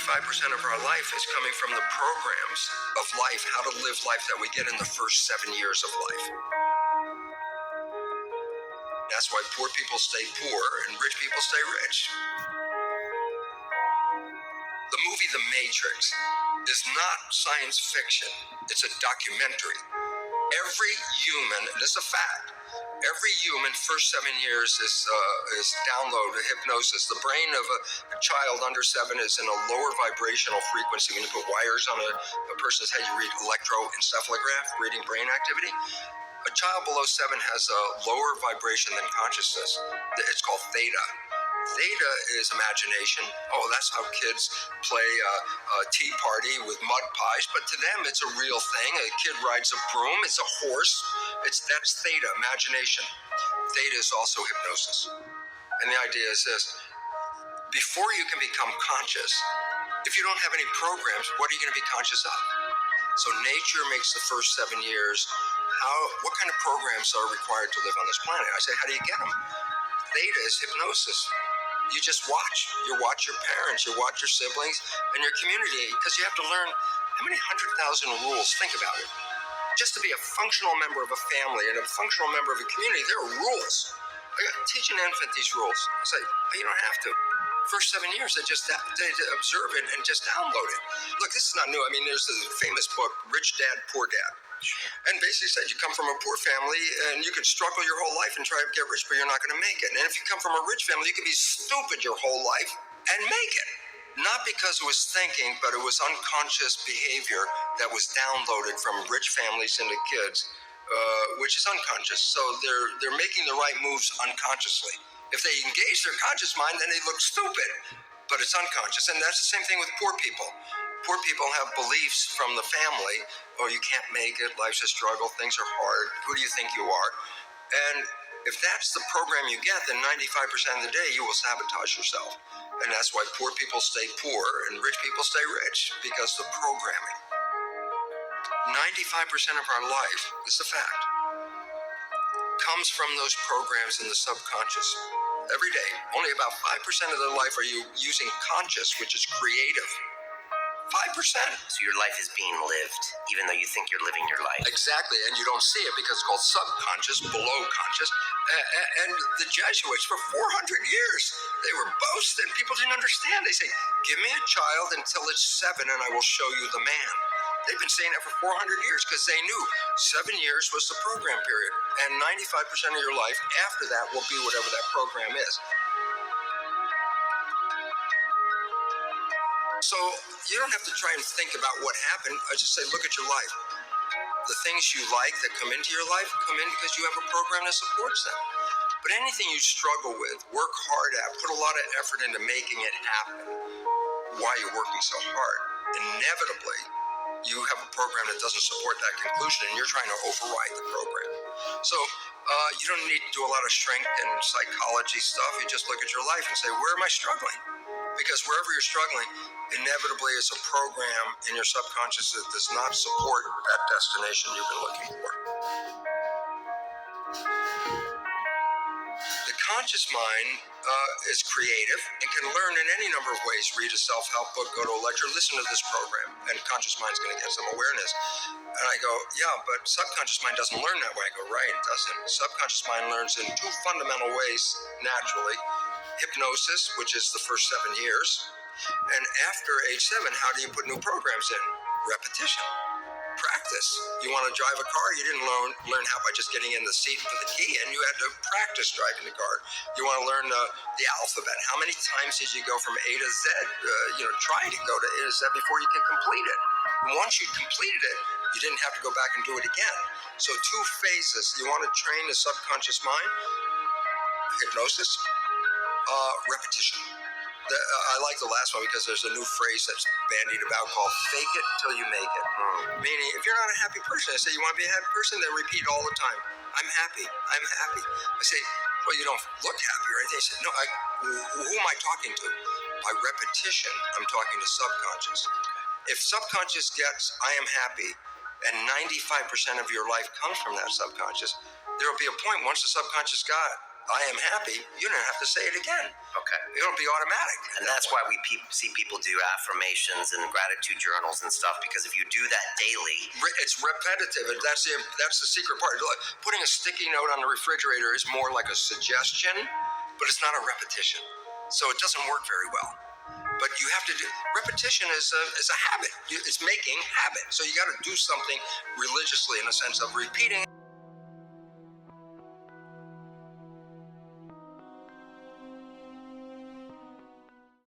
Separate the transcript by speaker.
Speaker 1: 95% of our life is coming from the programs of life, how to live life that we get in the first 7 years of life. That's why poor people stay poor and rich people stay rich. The movie The Matrix is not science fiction. It's a documentary. Every human, and this is a fact, every human first 7 years is download hypnosis. The brain of a child under 7 is in a lower vibrational frequency. When you put wires on a person's head, you read electroencephalograph, reading brain activity. A child below 7 has a lower vibration than consciousness. It's called theta. Theta is imagination. Oh, that's how kids play a tea party with mud pies. But to them, it's a real thing. A kid rides a broom. It's a horse. That's theta, imagination. Theta is also hypnosis. And the idea is this. Before you can become conscious, if you don't have any programs, what are you going to be conscious of? So nature makes the first 7 years. What kind of programs are required to live on this planet? I say, how do you get them? Theta is hypnosis. You just watch. You watch your parents, you watch your siblings, and your community, because you have to learn how many 100,000 rules. Think about it. Just to be a functional member of a family and a functional member of a community, there are rules. Teach an infant these rules. I say, you don't have to. First 7 years, they observe it and just download it. Look, this is not new. I mean, there's a famous book, Rich Dad, Poor Dad. And basically said you come from a poor family and you can struggle your whole life and try to get rich, but you're not going to make it. And if you come from a rich family, you can be stupid your whole life and make it. Not because it was thinking, but it was unconscious behavior that was downloaded from rich families into kids, which is unconscious. So they're making the right moves unconsciously. If they engage their conscious mind, then they look stupid, but it's unconscious. And that's the same thing with poor people. Poor people have beliefs from the family. Oh, you can't make it. Life's a struggle. Things are hard. Who do you think you are? And if that's the program you get, then 95% of the day you will sabotage yourself. And that's why poor people stay poor and rich people stay rich, because the programming. 95% of our life, is a fact, comes from those programs in the subconscious. Every day, only about 5% of their life are you using conscious, which is creative. 5%.
Speaker 2: So your life is being lived, even though you think you're living your life.
Speaker 1: Exactly, and you don't see it because it's called subconscious, below conscious. And the Jesuits, for 400 years, they were boasting. People didn't understand. They say, give me a child until it's 7 and I will show you the man. They've been saying that for 400 years because they knew 7 years was the program period. And 95% of your life after that will be whatever that program is. So you don't have to try and think about what happened. I just say, look at your life. The things you like that come into your life come in because you have a program that supports them. But anything you struggle with, work hard at, put a lot of effort into making it happen, why you're working so hard, inevitably you have a program that doesn't support that conclusion and you're trying to override the program. So you don't need to do a lot of strength and psychology stuff. You just look at your life and say, where am I struggling? Because wherever you're struggling, inevitably it's a program in your subconscious that does not support that destination you've been looking for. The conscious mind is creative and can learn in any number of ways. Read a self-help book, go to a lecture, listen to this program, and conscious mind's going to get some awareness. And I go, yeah, but subconscious mind doesn't learn that way. I go, right, it doesn't. Subconscious mind learns in 2 fundamental ways naturally. Hypnosis, which is the first 7 years. And after age 7, how do you put new programs in? Repetition. Practice. You want to drive a car, you didn't learn how by just getting in the seat and put the key in. You had to practice driving the car. You want to learn the alphabet. How many times did you go from A to Z? Try to go to A to Z before you can complete it. And once you completed it, you didn't have to go back and do it again. So 2 phases. You want to train the subconscious mind. Hypnosis. Repetition. I like the last one because there's a new phrase that's bandied about called fake it till you make it. Meaning, if you're not a happy person, I say, you want to be a happy person? Then repeat all the time, I'm happy, I'm happy. I say, well, you don't look happy or anything. I say, no, who am I talking to? By repetition, I'm talking to subconscious. If subconscious gets, I am happy, and 95% of your life comes from that subconscious, there will be a point once the subconscious got it, I am happy, you don't have to say it again.
Speaker 2: Okay.
Speaker 1: It'll be automatic.
Speaker 2: And that's why we see people do affirmations and gratitude journals and stuff, because if you do that daily,
Speaker 1: It's repetitive. And that's the secret part. Look, putting a sticky note on the refrigerator is more like a suggestion, but it's not a repetition. So it doesn't work very well. But you have to do repetition is a habit. It's making habit. So you got to do something religiously in the sense of repeating.